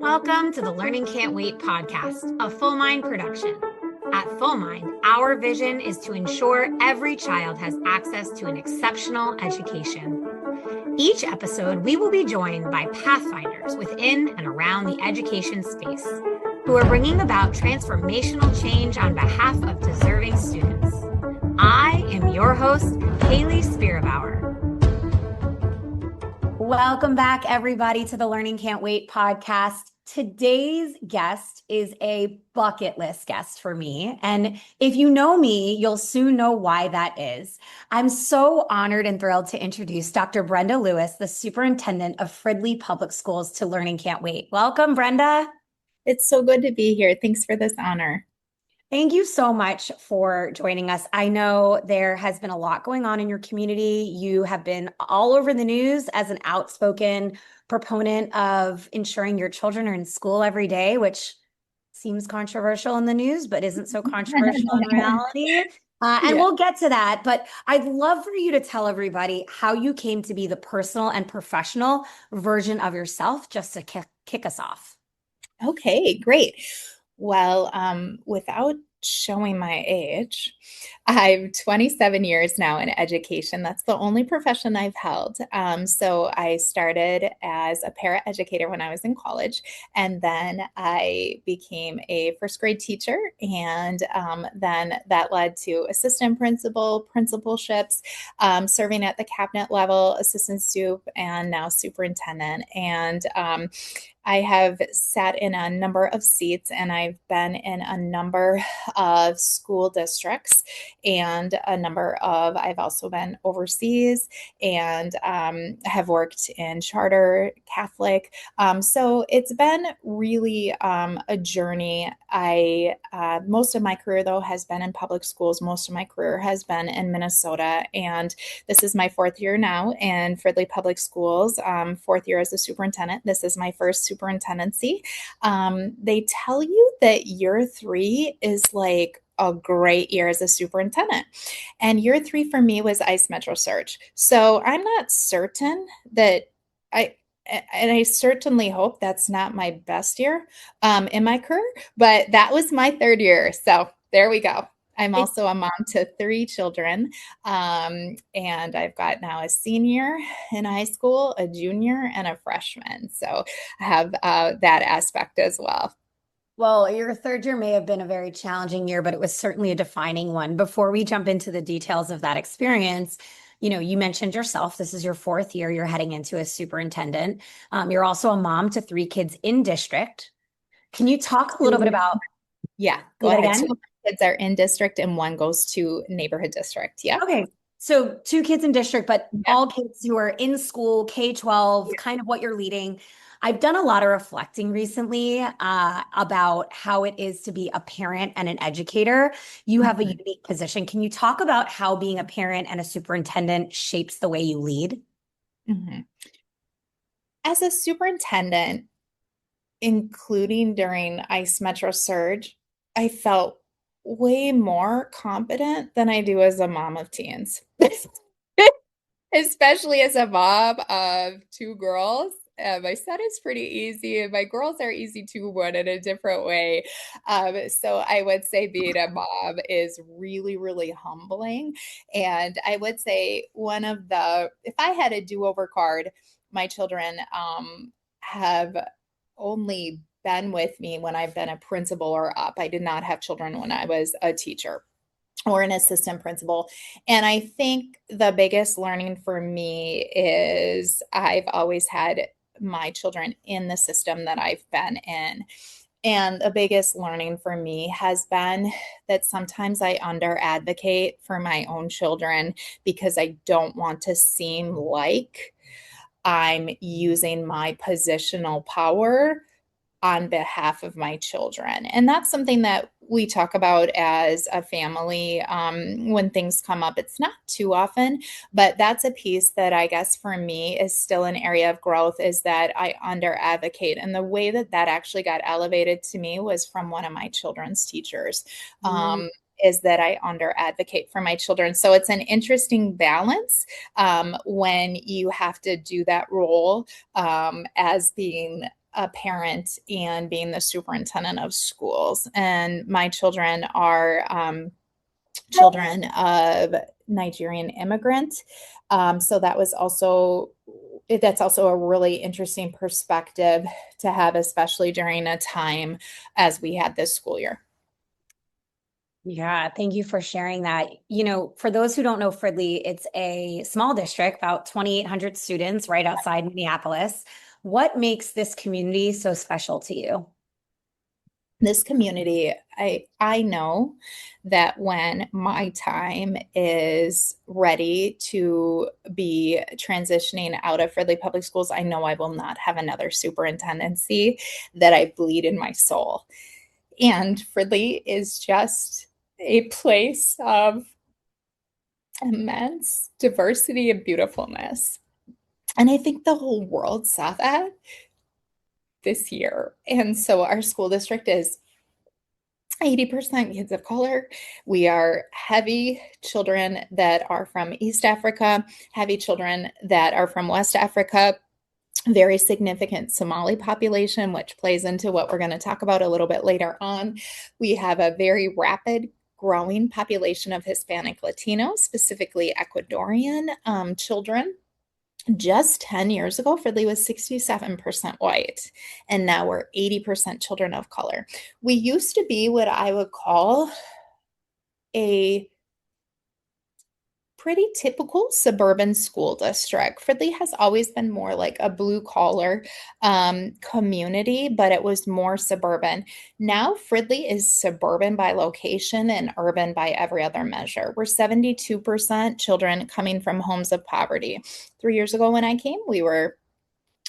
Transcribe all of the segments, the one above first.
Welcome to the Learning Can't Wait podcast, a Full Mind production. At Full Mind, our vision is to ensure every child has access to an exceptional education. Each episode, we will be joined by pathfinders within and around the education space who are bringing about transformational change on behalf of deserving students. I am your host, Haley Spirabauer. Welcome back, everybody, to the Learning Can't Wait podcast. Today's guest is a bucket list guest for me. And if you know me, you'll soon know why that is. I'm so honored and thrilled to introduce Dr. Brenda Lewis, the Superintendent of Fridley Public Schools, to Learning Can't Wait. Welcome, Brenda. It's so good to be here. Thanks for this honor. Thank you so much for joining us. I know there has been a lot going on in your community. You have been all over the news as an outspoken proponent of ensuring your children are in school every day, which seems controversial in the news, but isn't so controversial in reality. And we'll get to that. But I'd love for you to tell everybody how you came to be the personal and professional version of yourself, just to kick us off. Okay, great. Well, without showing my age, I'm 27 years now in education. That's the only profession I've held. So I started as a paraeducator when I was in college, and then I became a first grade teacher, and then that led to assistant principal, principalships, serving at the cabinet level, assistant sup, and now superintendent. And I have sat in a number of seats, and I've been in a number of school districts and I've also been overseas and have worked in charter Catholic. So it's been really a journey. Most of my career, though, has been in public schools. Most of my career has been in Minnesota, and this is my fourth year now in Fridley Public Schools, fourth year as a superintendent. This is my first superintendency. They tell you that year 3 is like a great year as a superintendent. And year 3 for me was ICE Metro Surge. So I'm not certain that I certainly hope that's not my best year in my career, but that was my third year. So there we go. I'm also a mom to 3 children, and I've got now a senior in high school, a junior, and a freshman. So I have that aspect as well. Well, your third year may have been a very challenging year, but it was certainly a defining one. Before we jump into the details of that experience, you mentioned yourself, this is your fourth year, you're heading into a superintendent. You're also a mom to 3 kids in district. Can you talk a little bit about? Yeah, go ahead. 2 of my kids are in district and 1 goes to neighborhood district. Yeah. Okay. So 2 kids in district, but all kids who are in school, K-12, kind of what you're leading. I've done a lot of reflecting recently about how it is to be a parent and an educator. You have a unique position. Can you talk about how being a parent and a superintendent shapes the way you lead? Mm-hmm. As a superintendent, including during ICE Metro Surge, I felt way more competent than I do as a mom of teens, especially as a mom of 2 girls. My son is pretty easy, and my girls are easy too, but in a different way. So I would say being a mom is really, really humbling. And I would say if I had a do-over card, my children have only been with me when I've been a principal or up. I did not have children when I was a teacher or an assistant principal. And I think the biggest learning for me is I've always had my children in the system that I've been in. And the biggest learning for me has been that sometimes I under advocate for my own children because I don't want to seem like I'm using my positional power on behalf of my children. And that's something that we talk about as a family when things come up. It's not too often, but that's a piece that I guess for me is still an area of growth, is that I under advocate. And the way that actually got elevated to me was from one of my children's teachers. Is that I under advocate for my children. So it's an interesting balance when you have to do that role as being a parent and being the superintendent of schools. And my children are children of Nigerian immigrants. So that's also a really interesting perspective to have, especially during a time as we had this school year. Yeah, thank you for sharing that. For those who don't know Fridley, it's a small district, about 2,800 students right outside Minneapolis. What makes this community so special to you? This community, I know that when my time is ready to be transitioning out of Fridley Public Schools, I know I will not have another superintendency that I bleed in my soul. And Fridley is just a place of immense diversity and beautifulness. And I think the whole world saw that this year. And so our school district is 80% kids of color. We are heavy children that are from East Africa, heavy children that are from West Africa, very significant Somali population, which plays into what we're going to talk about a little bit later on. We have a very rapid growing population of Hispanic Latinos, specifically Ecuadorian children. Just 10 years ago, Fridley was 67% white, and now we're 80% children of color. We used to be what I would call a pretty typical suburban school district. Fridley has always been more like a blue collar community, but it was more suburban. Now Fridley is suburban by location and urban by every other measure. We're 72% children coming from homes of poverty. 3 years ago when I came, we were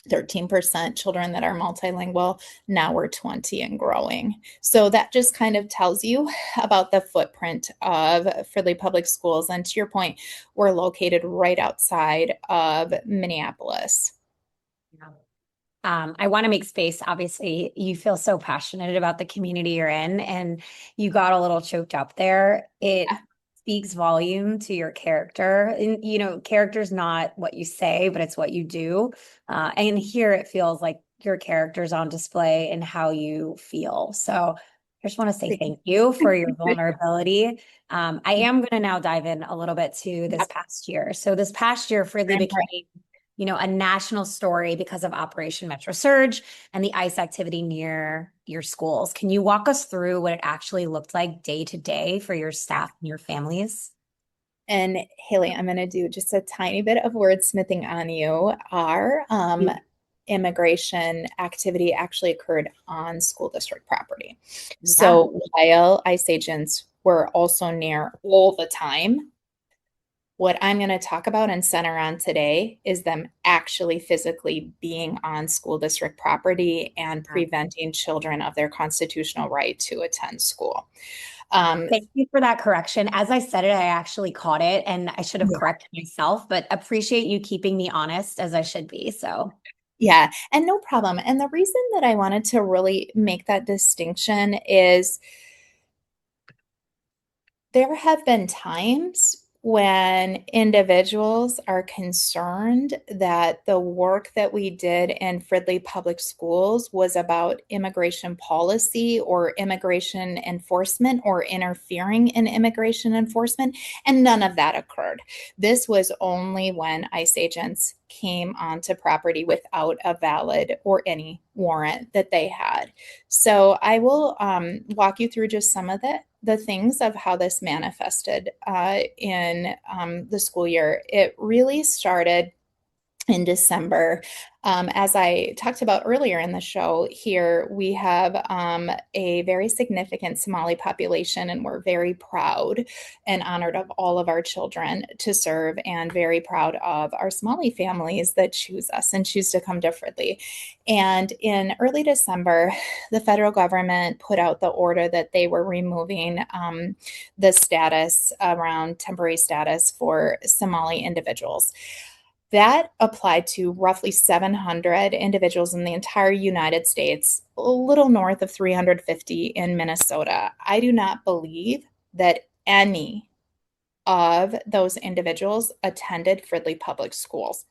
13% children that are multilingual. Now we're 20 and growing. So that just kind of tells you about the footprint of Fridley Public Schools. And to your point, we're located right outside of Minneapolis. Yeah. I want to make space. Obviously, you feel so passionate about the community you're in, and you got a little choked up there. It speaks volume to your character. And, character's not what you say, but it's what you do. And here it feels like your character's on display and how you feel. So I just want to say thank you for your vulnerability. I am going to now dive in a little bit to this past year. So this past year, Fridley became a national story because of Operation Metro Surge and the ICE activity near your schools. Can you walk us through what it actually looked like day to day for your staff and your families? And Haley, I'm going to do just a tiny bit of wordsmithing on you. Our immigration activity actually occurred on school district property. Yeah. So while ICE agents were also near all the time, what I'm going to talk about and center on today is them actually physically being on school district property and preventing children of their constitutional right to attend school. Thank you for that correction. As I said it, I actually caught it and I should have corrected myself, but appreciate you keeping me honest as I should be. So yeah, and no problem. And the reason that I wanted to really make that distinction is there have been times when individuals are concerned that the work that we did in Fridley Public Schools was about immigration policy or immigration enforcement or interfering in immigration enforcement, and none of that occurred. This was only when ICE agents came onto property without a valid or any warrant that they had. So I will walk you through just some of the things of how this manifested in the school year. It really started in December. As I talked about earlier in the show, here we have a very significant Somali population, and we're very proud and honored of all of our children to serve, and very proud of our Somali families that choose us and choose to come to Fridley. And in early December, the federal government put out the order that they were removing the status around temporary status for Somali individuals. That applied to roughly 700 individuals in the entire United States, a little north of 350 in Minnesota. I do not believe that any of those individuals attended Fridley Public Schools.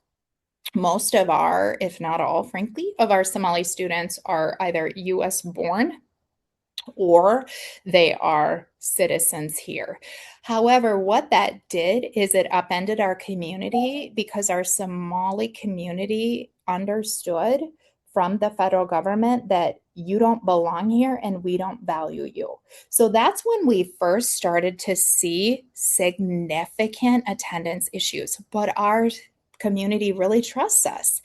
Most of our, if not all, frankly, of our Somali students are either US born or they are citizens here. However, what that did is it upended our community because our Somali community understood from the federal government that you don't belong here and we don't value you. So that's when we first started to see significant attendance issues. But our community really trusts us.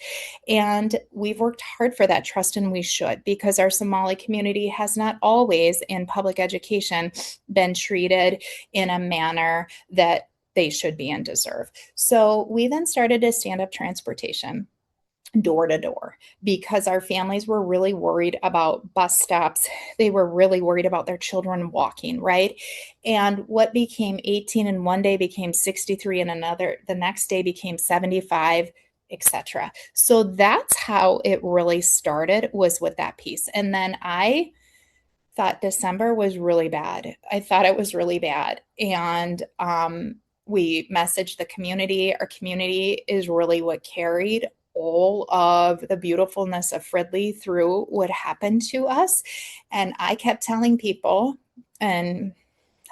And we've worked hard for that trust, and we should, because our Somali community has not always in public education been treated in a manner that they should be and deserve. So we then started to stand up transportation door to door because our families were really worried about bus stops. They were really worried about their children walking, right? And what became 18 in one day became 63 in another, the next day became 75, etc. So that's how it really started, was with that piece. And then I thought December was really bad. I thought it was really bad. And we messaged the community. Our community is really what carried all of the beautifulness of Fridley through what happened to us. And I kept telling people, and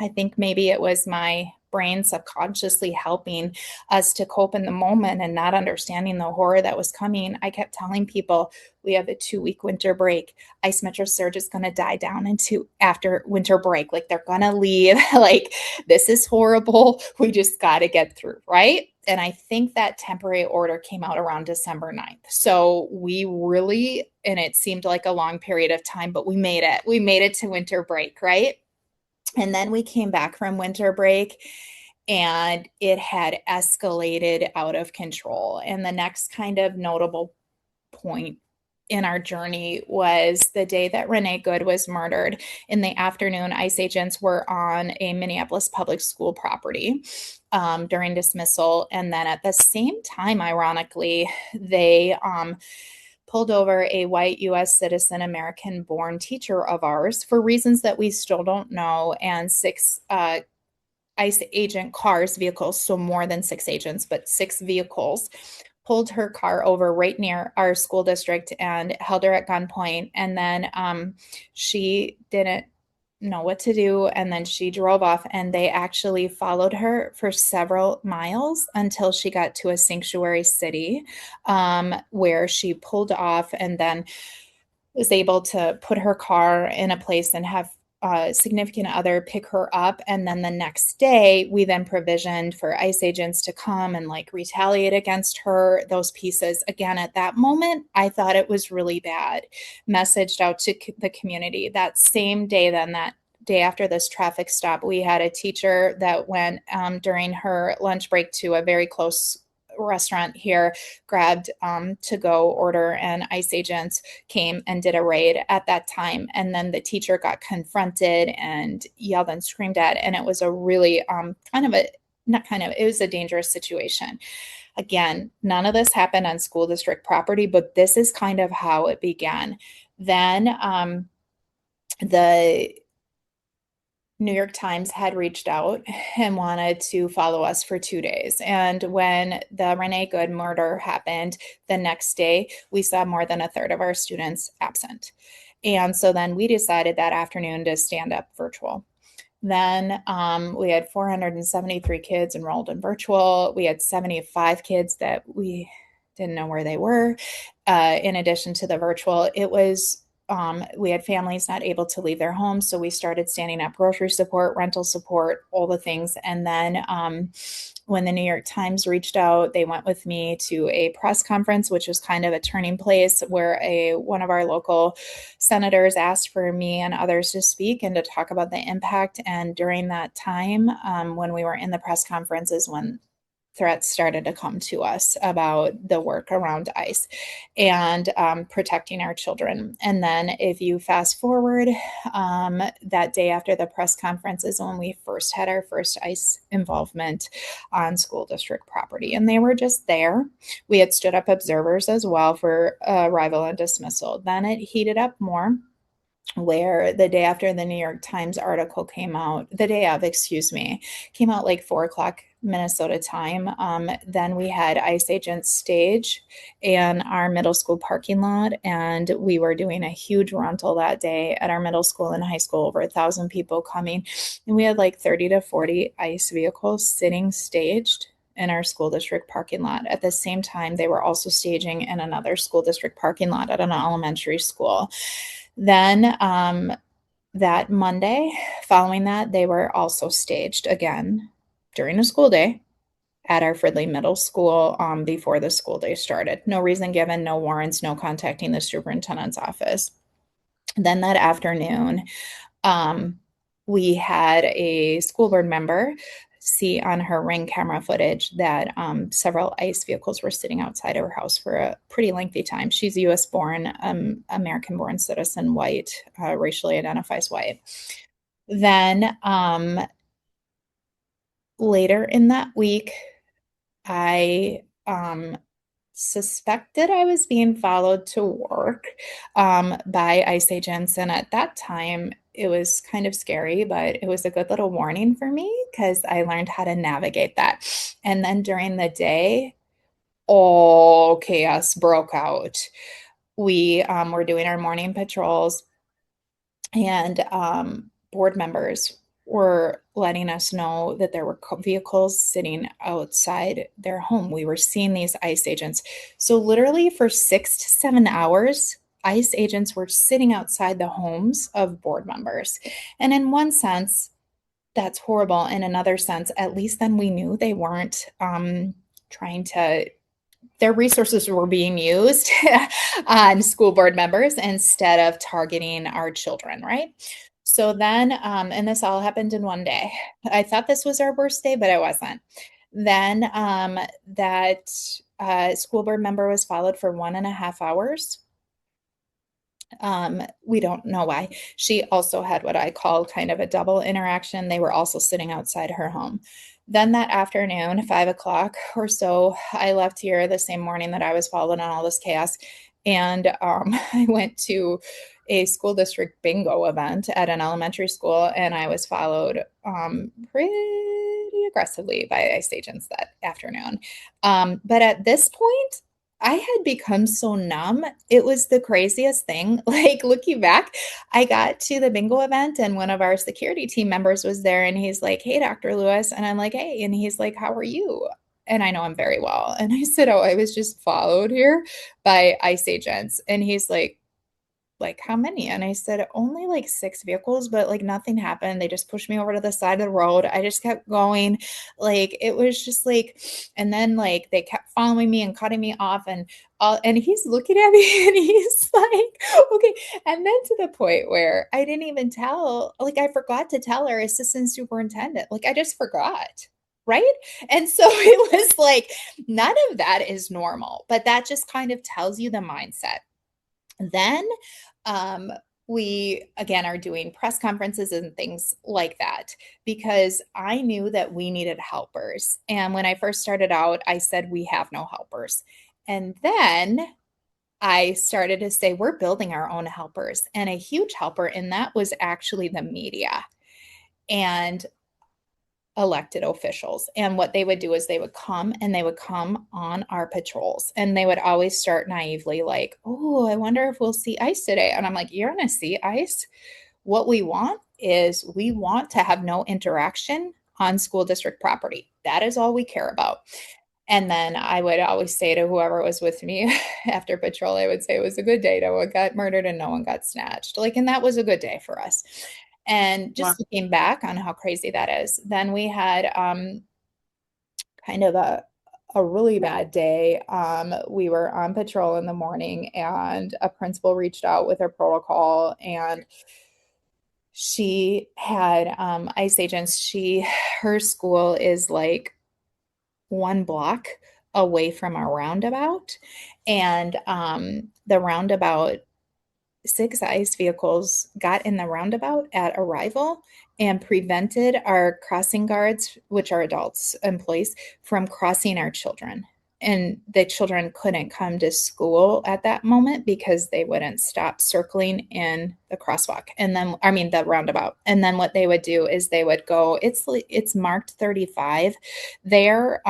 I think maybe it was my brain subconsciously helping us to cope in the moment and not understanding the horror that was coming. I kept telling people, we have a 2-week winter break. Ice Metro Surge is going to die down into after winter break. Like, they're going to leave. Like, this is horrible. We just got to get through, right? And I think that temporary order came out around December 9th. So we really, and it seemed like a long period of time, but we made it. We made it to winter break, right? And then we came back from winter break and it had escalated out of control. And the next kind of notable point in our journey was the day that Renee Good was murdered. In the afternoon, ICE agents were on a Minneapolis public school property during dismissal. And then at the same time, ironically, they pulled over a white US citizen, American born teacher of ours for reasons that we still don't know, and 6 ICE agent cars, vehicles, so more than 6 agents, but 6 vehicles, pulled her car over right near our school district and held her at gunpoint. And then she didn't know what to do. And then she drove off, and they actually followed her for several miles until she got to a sanctuary city where she pulled off and then was able to put her car in a place and have a significant other pick her up. And then the next day, we then provisioned for ICE agents to come and like retaliate against her, those pieces. Again, at that moment, I thought it was really bad. Messaged out to the community. That same day, then that day after this traffic stop, we had a teacher that went during her lunch break to a very close restaurant here, grabbed to go order, and ICE agents came and did a raid at that time. And then the teacher got confronted and yelled and screamed at, and it was a really it was a dangerous situation. Again, none of this happened on school district property, but this is kind of how it began. Then the New York Times had reached out and wanted to follow us for 2 days. And when the Renee Good murder happened, the next day, we saw more than a third of our students absent. And so then we decided that afternoon to stand up virtual. Then we had 473 kids enrolled in virtual. We had 75 kids that we didn't know where they were. In addition to the virtual, it was we had families not able to leave their homes. So we started standing up grocery support, rental support, all the things. And then when the New York Times reached out, they went with me to a press conference, which was kind of a turning place where one of our local senators asked for me and others to speak and to talk about the impact. And during that time, when we were in the press conferences, when threats started to come to us about the work around ICE and protecting our children. And then if you fast forward, that day after the press conference is when we first had our first ICE involvement on school district property. And they were just there. We had stood up observers as well for arrival and dismissal. Then it heated up more, where the day after the New York Times article came out, the day of, excuse me, came out like 4 o'clock Minnesota time. Then we had ICE agents stage in our middle school parking lot, and we were doing a huge rental that day at our middle school and high school, over 1,000 people coming. And we had like 30 to 40 ICE vehicles sitting staged in our school district parking lot. At the same time, they were also staging in another school district parking lot at an elementary school. Then that Monday, following that, they were also staged again during a school day at our Fridley Middle School before the school day started. No reason given, no warrants, no contacting the superintendent's office. Then that afternoon, um, we had a school board member see on her Ring camera footage that several ICE vehicles were sitting outside of her house for a pretty lengthy time. She's a US born, American born citizen, white, racially identifies white. Then later in that week, I suspected I was being followed to work by ICE agents. And at that time, it was kind of scary, but it was a good little warning for me because I learned how to navigate that. And then during the day, all chaos broke out. We were doing our morning patrols, and board members were letting us know that there were vehicles sitting outside their home. We were seeing these ICE agents. So, literally, for 6 to 7 hours, ICE agents were sitting outside the homes of board members. And in one sense, that's horrible. In another sense, at least then we knew they weren't trying to, their resources were being used on school board members instead of targeting our children, right? So then, and this all happened in one day. I thought this was our worst day, but it wasn't. Then that school board member was followed for 1.5 hours. We don't know why. She also had what I call kind of a double interaction. They were also sitting outside her home. Then that afternoon, 5 o'clock or so, I left here the same morning that I was followed on all this chaos. And I went to a school district bingo event at an elementary school, and I was followed pretty aggressively by ICE agents that afternoon. But at this point, I had become so numb. It was the craziest thing. Like, looking back, I got to the bingo event and one of our security team members was there, and he's like, "Hey, Dr. Lewis." And I'm like, "Hey." And he's like, "How are you?" And I know him very well. And I said, "Oh, I was just followed here by ICE agents." And he's like, "How many?" And I said, "Only like 6 vehicles, but like nothing happened. They just pushed me over to the side of the road. I just kept going. Like, it was just like," and then like they kept following me and cutting me off, and he's looking at me and he's like, "Okay." And then to the point where I didn't even tell, like, I forgot to tell our assistant superintendent. Like, I just forgot. Right. And so it was like, none of that is normal, but that just kind of tells you the mindset. Then um, we again are doing press conferences and things like that because I knew that we needed helpers. And when I first started out, I said, "We have no helpers." And then I started to say, "We're building our own helpers." And a huge helper in that was actually the media and elected officials. And what they would do is they would come and they would come on our patrols, and they would always start naively like, "Oh, I wonder if we'll see ICE today." And I'm like, "You're going to see ICE. What we want is we want to have no interaction on school district property. That is all we care about." And then I would always say to whoever was with me after patrol, I would say it was a good day. No one got murdered and no one got snatched. Like, and that was a good day for us. And Wow. just looking back on how crazy that is, then we had kind of a really bad day. We were on patrol in the morning, and a principal reached out with her protocol, and she had ICE agents. Her school is like 1 block away from a roundabout, and the roundabout, 6 ICE vehicles got in the roundabout at arrival and prevented our crossing guards, which are adults, employees, from crossing our children. and the children couldn't come to school at that moment because they wouldn't stop circling in the crosswalk, and then I mean the roundabout. And then what they would do is they would go, it's marked 35 there,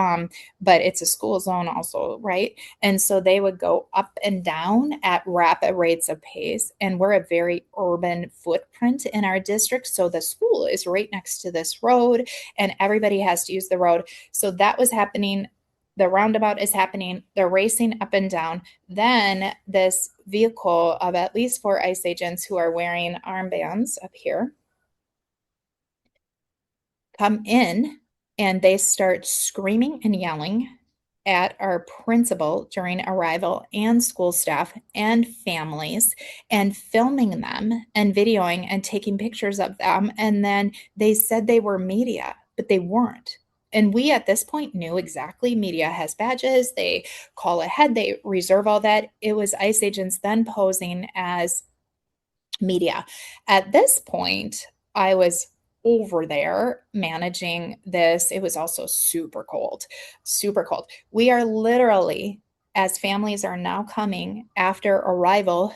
but it's a school zone also, right? And so they would go up and down at rapid rates of pace, and we're a very urban footprint in our district, so the school is right next to this road and everybody has to use the road. So that was happening. The roundabout is happening. They're racing up and down. Then this vehicle of at least 4 ICE agents who are wearing armbands up here come in, and they start screaming and yelling at our principal during arrival and school staff and families, and filming them and videoing and taking pictures of them. And then they said they were media, but they weren't. And we at this point knew exactly media has badges, they call ahead, they reserve all that. It was ICE agents then posing as media. At this point, I was over there managing this. It was also super cold, super cold. We are literally, as families are now coming after arrival,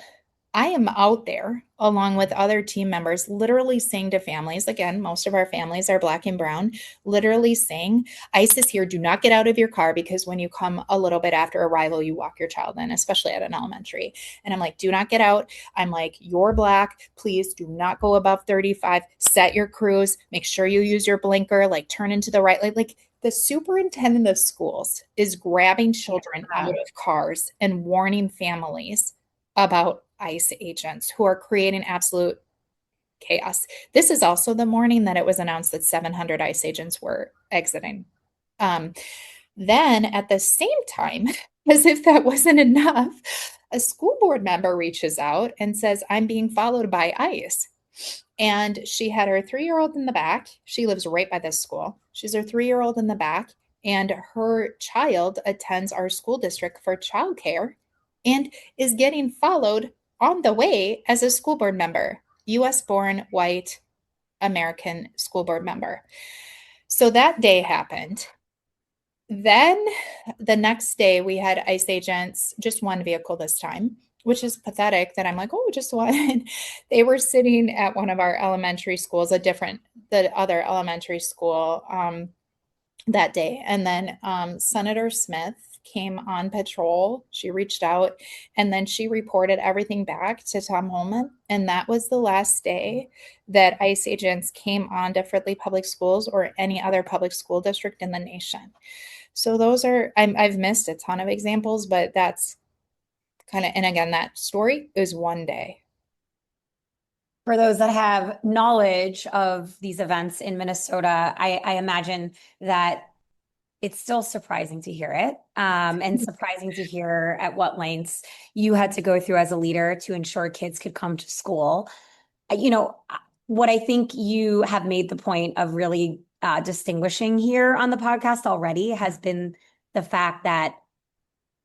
I am out there along with other team members, literally saying to families, again, most of our families are Black and brown, literally saying, ICE is here. Do not get out of your car, because when you come a little bit after arrival, you walk your child in, especially at an elementary. And I'm like, do not get out. I'm like, you're Black. Please do not go above 35. Set your cruise. Make sure you use your blinker, like turn into the right. Like the superintendent of schools is grabbing children out of cars and warning families about ICE agents who are creating absolute chaos. This is also the morning that it was announced that 700 ICE agents were exiting. Then at the same time, as if that wasn't enough, a school board member reaches out and says, I'm being followed by ICE. And she had her 3-year-old in the back. She lives right by this school. She's her 3-year-old in the back, and her child attends our school district for childcare and is getting followed on the way as a school board member, US born, white, American school board member. So that day happened. Then the next day we had ICE agents, just one vehicle this time, which is pathetic that I'm like, oh, just one. They were sitting at one of our elementary schools, the other elementary school that day. And then Senator Smith came on patrol. She reached out, and then she reported everything back to Tom Holman. And that was the last day that ICE agents came on to Fridley Public Schools or any other public school district in the nation. So those are, I've missed a ton of examples, but that's kind of, and again, that story is one day. For those that have knowledge of these events in Minnesota, I imagine that it's still surprising to hear it, and surprising to hear at what lengths you had to go through as a leader to ensure kids could come to school. You know, what I think you have made the point of really distinguishing here on the podcast already has been the fact that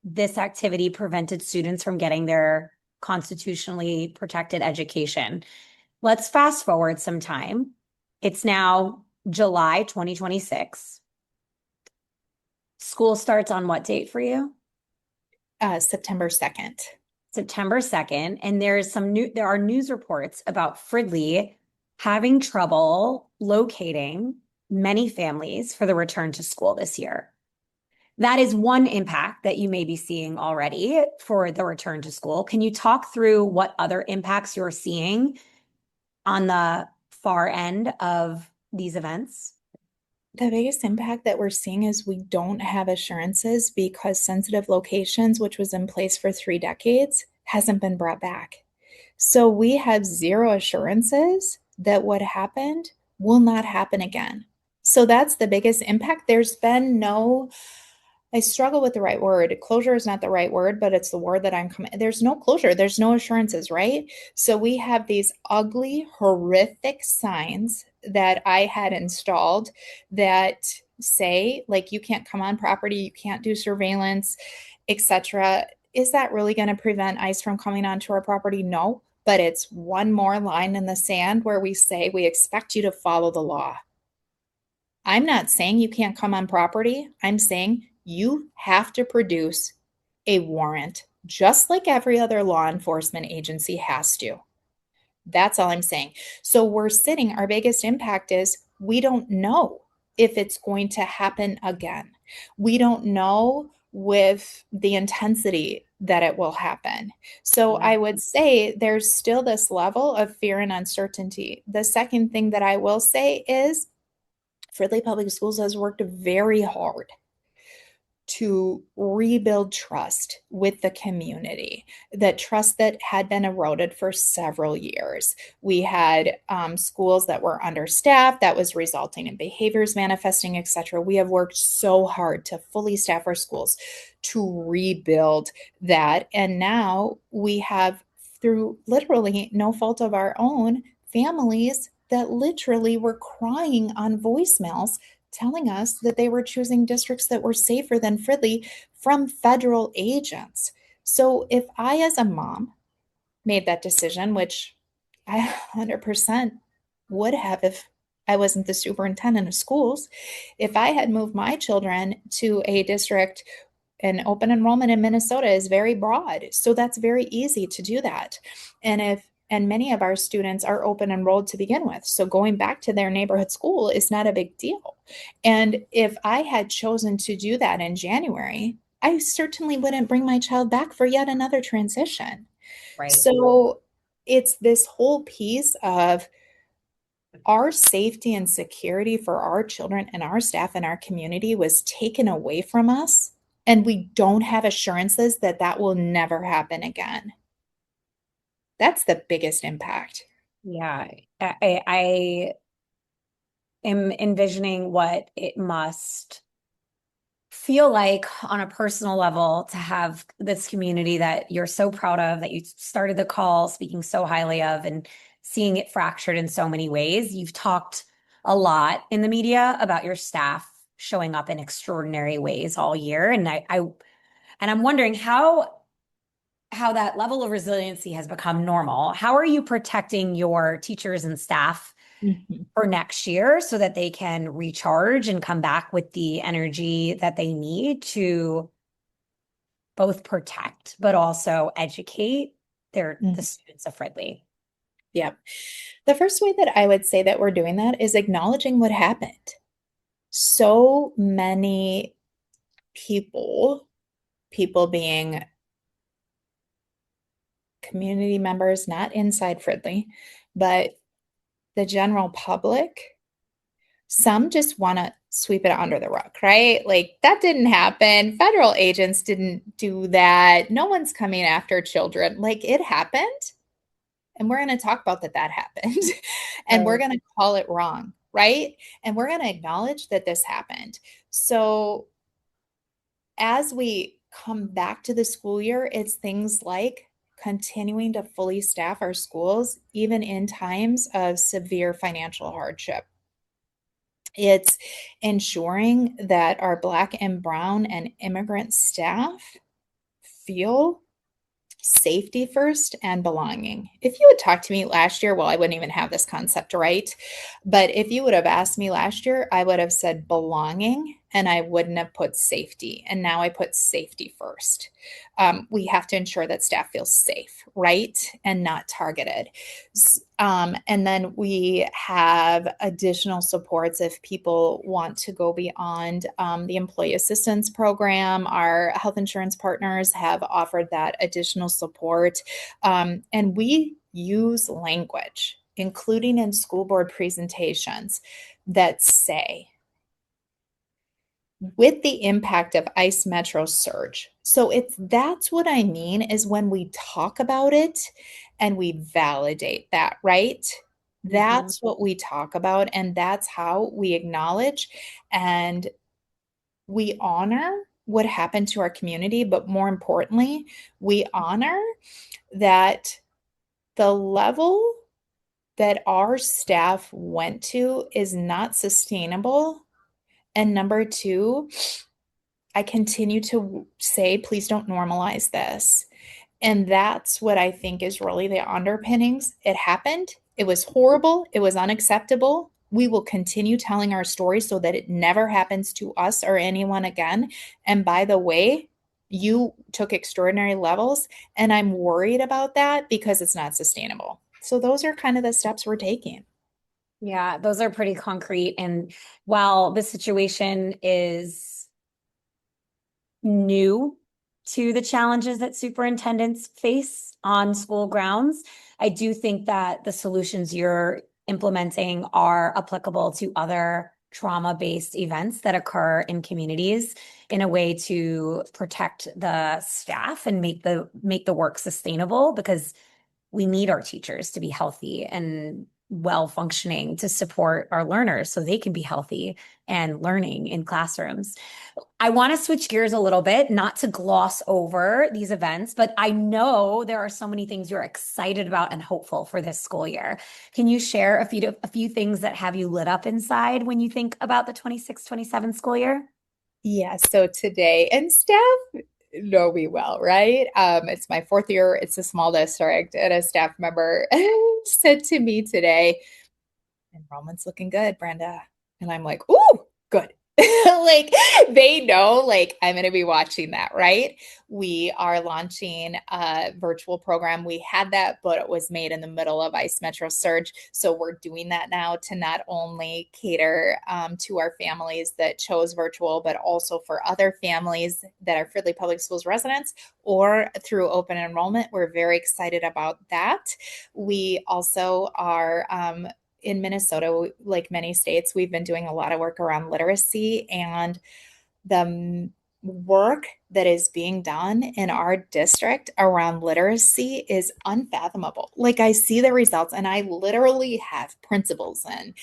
this activity prevented students from getting their constitutionally protected education. Let's fast forward some time. It's now July 2026. School starts on what date for you? September 2nd. September 2nd. And there are news reports about Fridley having trouble locating many families for the return to school this year. That is one impact that you may be seeing already for the return to school. Can you talk through what other impacts you're seeing on the far end of these events? The biggest impact that we're seeing is we don't have assurances because sensitive locations, which was in place for 3 decades, hasn't been brought back. So we have zero assurances that what happened will not happen again. So that's the biggest impact. There's been no, I struggle with the right word. Closure is not the right word, but it's the word that I'm coming. There's no closure. There's no assurances, right? So we have these ugly, horrific signs that I had installed that say, like, you can't come on property, you can't do surveillance, etc. Is that really going to prevent ICE from coming onto our property? No, but it's one more line in the sand where we say we expect you to follow the law. I'm not saying you can't come on property. I'm saying you have to produce a warrant, just like every other law enforcement agency has to. That's all I'm saying. So we're sitting, our biggest impact is we don't know if it's going to happen again. We don't know with the intensity that it will happen. So Yeah. I would say there's still this level of fear and uncertainty. The second thing that I will say is Fridley Public Schools has worked very hard to rebuild trust with the community, that trust that had been eroded for several years. We had schools that were understaffed, that was resulting in behaviors manifesting, etc. We have worked so hard to fully staff our schools to rebuild that. And now we have, through literally no fault of our own, families that literally were crying on voicemails telling us that they were choosing districts that were safer than Fridley from federal agents. So if I, as a mom, made that decision, which I 100% would have if I wasn't the superintendent of schools, if I had moved my children to a district, and open enrollment in Minnesota is very broad. So that's very easy to do that. And many of our students are open enrolled to begin with. So going back to their neighborhood school is not a big deal. And if I had chosen to do that in January, I certainly wouldn't bring my child back for yet another transition. Right. So it's this whole piece of our safety and security for our children and our staff and our community was taken away from us, and we don't have assurances that that will never happen again. That's the biggest impact. Yeah. I am envisioning what it must feel like on a personal level to have this community that you're so proud of, that you started the call speaking so highly of, and seeing it fractured in so many ways. You've talked a lot in the media about your staff showing up in extraordinary ways all year. And I'm wondering how that level of resiliency has become normal. How are you protecting your teachers and staff Mhm. for next year so that they can recharge and come back with the energy that they need to both protect but also educate the Mhm. students of Fridley? Yeah. The first way that I would say that we're doing that is acknowledging what happened. So many people being community members, not inside Fridley, but the general public, some just want to sweep it under the rug, right? Like that didn't happen. Federal agents didn't do that. No one's coming after children. Like it happened. And we're going to talk about that that happened. And we're Right. going to call it wrong, right? And we're going to acknowledge that this happened. So as we come back to the school year, it's things like continuing to fully staff our schools, even in times of severe financial hardship. It's ensuring that our Black and Brown and immigrant staff feel safety first and belonging. If you had talked to me last year, well, I wouldn't even have this concept right. But if you would have asked me last year, I would have said belonging and I wouldn't have put safety. And now I put safety first. We have to ensure that staff feels safe, right? And not targeted. And then we have additional supports if people want to go beyond the employee assistance program. Our health insurance partners have offered that additional support. And we use language, including in school board presentations, that say, with the impact of ICE Metro surge. So that's what I mean is when we talk about it and we validate that, right? Mhm. That's what we talk about and that's how we acknowledge and we honor what happened to our community, but more importantly, we honor that the level that our staff went to is not sustainable. And number two, I continue to say, please don't normalize this. And that's what I think is really the underpinnings. It happened. It was horrible. It was unacceptable. We will continue telling our story so that it never happens to us or anyone again. And by the way, you took extraordinary levels, and I'm worried about that because it's not sustainable. So those are kind of the steps we're taking. Yeah, those are pretty concrete. And while the situation is new to the challenges that superintendents face on school grounds, I do think that the solutions you're implementing are applicable to other trauma-based events that occur in communities in a way to protect the staff and make the work sustainable, because we need our teachers to be healthy and well functioning to support our learners so they can be healthy and learning in classrooms. I want to switch gears a little bit, not to gloss over these events, but I know there are so many things you're excited about and hopeful for this school year. Can you share a few things that have you lit up inside when you think about the 26-27 school year? Yeah, so today, and staff know me well, right? It's my fourth year, it's a small district, and a staff member said to me today, enrollment's looking good, Brenda. And I'm like, ooh, good. Like they know, like I'm going to be watching that, right? We are launching a virtual program. We had that, but it was made in the middle of Ice Metro Surge. So we're doing that now to not only cater to our families that chose virtual, but also for other families that are Fridley Public Schools residents or through open enrollment. We're very excited about that. We also are in Minnesota, like many states, we've been doing a lot of work around literacy, and the work that is being done in our district around literacy is unfathomable. Like I see the results, and I literally have principals and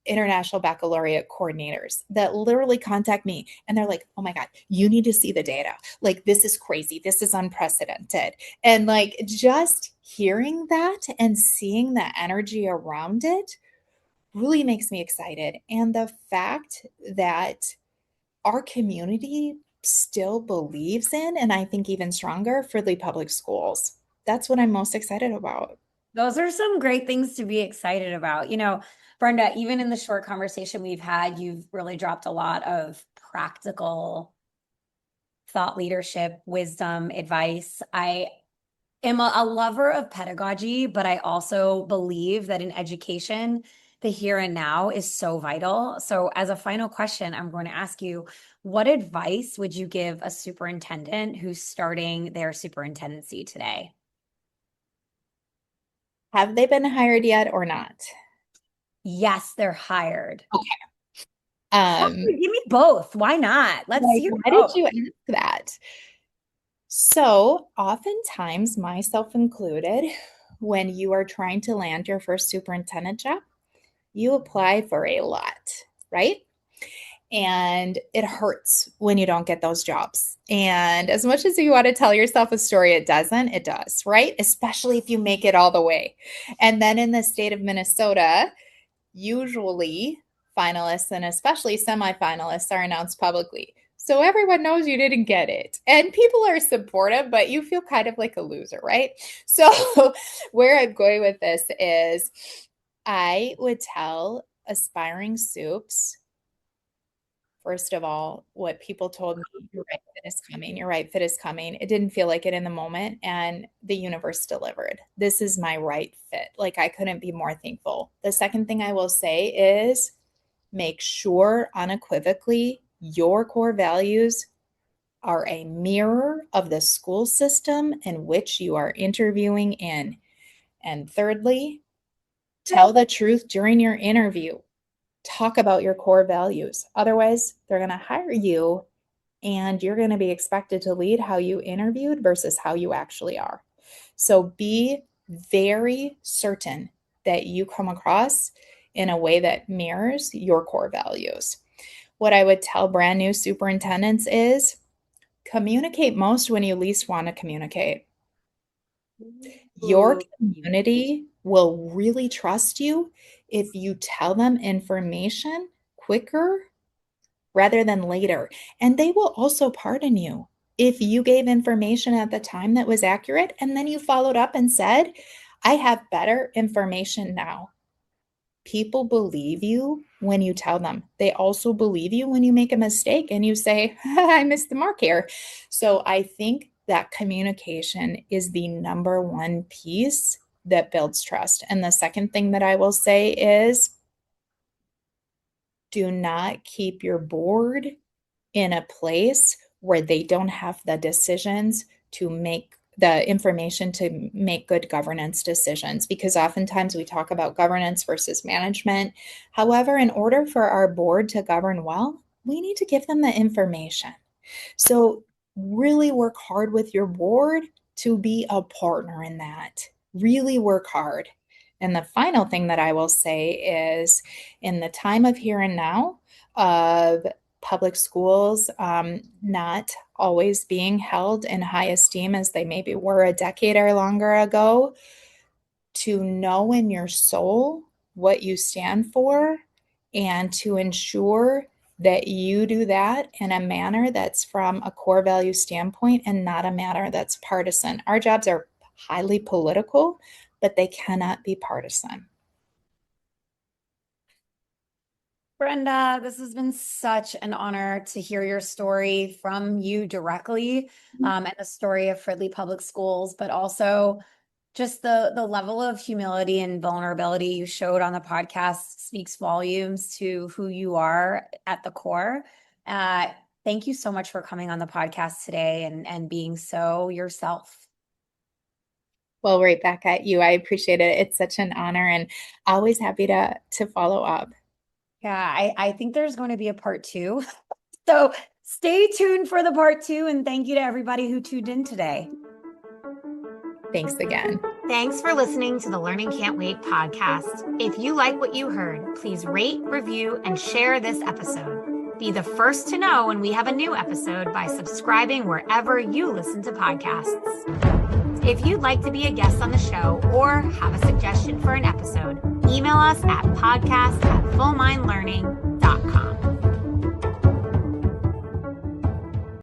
international baccalaureate coordinators that literally contact me and they're like, oh my God, you need to see the data. Like, this is crazy. This is unprecedented. And like just hearing that and seeing the energy around it really makes me excited. And the fact that our community still believes in, and I think even stronger, Fridley Public Schools. That's what I'm most excited about. Those are some great things to be excited about. Brenda, even in the short conversation we've had, you've really dropped a lot of practical thought leadership, wisdom, advice. I am a lover of pedagogy, but I also believe that in education, the here and now is so vital. So, as a final question, I'm going to ask you, what advice would you give a superintendent who's starting their superintendency today? Have they been hired yet or not? Yes, they're hired. Okay. Give me both. Why not? Let's Like, hear why did both. you ask that? So, oftentimes, myself included, when you are trying to land your first superintendent job, you apply for a lot, right? And it hurts when you don't get those jobs. And as much as you want to tell yourself a story, it doesn't, it does, right? Especially if you make it all the way. And then in the state of Minnesota, usually finalists and especially semifinalists are announced publicly. So everyone knows you didn't get it. And people are supportive, but you feel kind of like a loser, right? So where I'm going with this is I would tell aspiring soups, first of all, what people told me, your right fit is coming, your right fit is coming. It didn't feel like it in the moment, and the universe delivered. This is my right fit. Like, I couldn't be more thankful. The second thing I will say is make sure unequivocally your core values are a mirror of the school system in which you are interviewing in. And thirdly, tell the truth during your interview. Talk about your core values. Otherwise, they're going to hire you and you're going to be expected to lead how you interviewed versus how you actually are. So be very certain that you come across in a way that mirrors your core values. What I would tell brand new superintendents is communicate most when you least want to communicate. Your Ooh. community will really trust you if you tell them information quicker rather than later. And they will also pardon you if you gave information at the time that was accurate and then you followed up and said, I have better information now. people believe you when you tell them. They also believe you when you make a mistake and you say, I missed the mark here. So I think that communication is the number one piece that builds trust. And the second thing that I will say is, do not keep your board in a place where they don't have the decisions to make the information to make good governance decisions, because oftentimes we talk about governance versus management. However, in order for our board to govern well, we need to give them the information. So really work hard with your board to be a partner in that. Really work hard. And the final thing that I will say is, in the time of here and now of public schools not always being held in high esteem as they maybe were a decade or longer ago, to know in your soul what you stand for and to ensure that you do that in a manner that's from a core value standpoint and not a manner that's partisan. Our jobs are highly political, but they cannot be partisan. Brenda, this has been such an honor to hear your story from you directly, and the story of Fridley Public Schools, but also just the level of humility and vulnerability you showed on the podcast speaks volumes to who you are at the core. Thank you so much for coming on the podcast today and being so yourself. Well, right back at you. I appreciate it. It's such an honor and always happy to follow up. Yeah, I think there's going to be a part 2. So stay tuned for the part 2, and thank you to everybody who tuned in today. Thanks again. Thanks for listening to the Learning Can't Wait podcast. If you like what you heard, please rate, review, and share this episode. Be the first to know when we have a new episode by subscribing wherever you listen to podcasts. If you'd like to be a guest on the show or have a suggestion for an episode, email us at podcast@fullmindlearning.com.